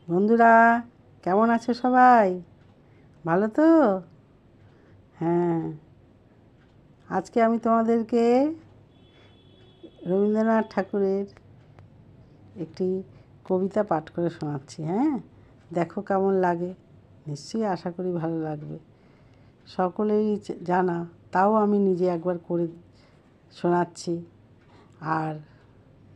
বন্ধুরা, কেমন আছো সবাই? ভালো তো? হ্যাঁ, আজকে আমি তোমাদেরকে রবীন্দ্রনাথ ঠাকুরের একটি কবিতা পাঠ করে শোনাচ্ছি। হ্যাঁ, দেখো কেমন লাগে। নিশ্চয়ই আশা করি ভালো লাগবে। সকলেরই জানা, তাও আমি নিজে একবার করে শোনাচ্ছি। আর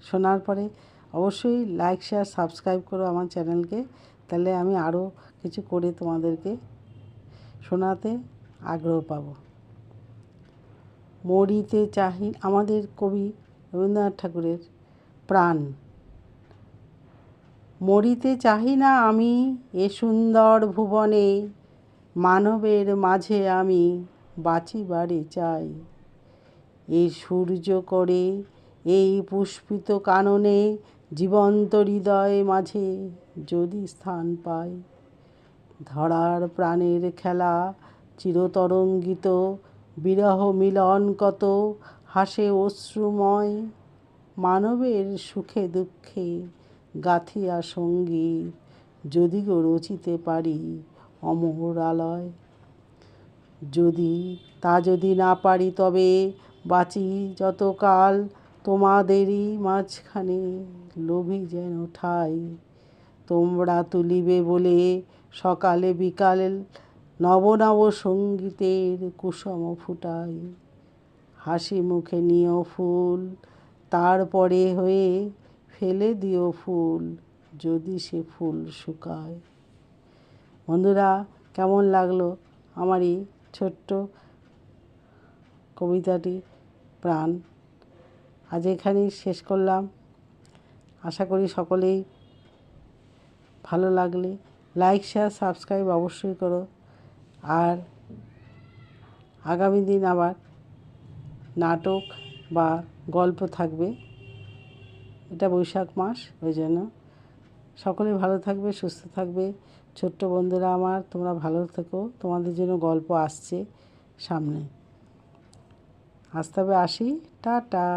শোনার পরে অবশ্যই লাইক, শেয়ার, সাবস্ক্রাইব করো আমার চ্যানেলকে। তাহলে আমি আরও কিছু করে তোমাদেরকে শোনাতে আগ্রহ পাব। মরিতে চাহি, আমাদের কবি রবীন্দ্রনাথ ঠাকুরের প্রাণ। মরিতে চাহি না আমি এ সুন্দর ভুবনে, মানবের মাঝে আমি বাঁচিবারে চাই। এই সূর্য করে এই পুষ্পিত কাননে, জীবন্ত হৃদয় মাঝে যদি স্থান পাই। ধরার প্রাণের খেলা চিরতরঙ্গিত, বিরহ মিলন কত হাসে অশ্রুময়। মানবের সুখে দুঃখে গাথিয়া সঙ্গীত, যদি গো রচিতে পারি অমর আলয়। যদি না পারি তবে বাঁচি যতকাল, তোমাদেরই মাঝখানে লোভী যেন ঠাই। তোমরা তুলিবে বলে সকালে বিকালে, নব নব সঙ্গীতের কুসুম ফুটাই। হাসি মুখে নিও ফুল, তারপরে হয়ে ফেলে দিও ফুল, যদি সে ফুল শুকায়। বন্ধুরা, কেমন লাগলো আমার এই ছোট্ট কবিতাটি প্রাণ? আজ এখানেই শেষ করলাম। আশা করি সকলেই ভালো লাগলে লাইক, শেয়ার, সাবস্ক্রাইব অবশ্যই করো। আর আগামী দিন আবার নাটক বা গল্প থাকবে। এটা বৈশাখ মাস, ওই জন্য সকলে ভালো থাকবে, সুস্থ থাকবে। ছোট্ট বন্ধুরা আমার, তোমরা ভালো থেকো। তোমাদের জন্য গল্প আসছে সামনে। আজ তবে আসি, টাটা।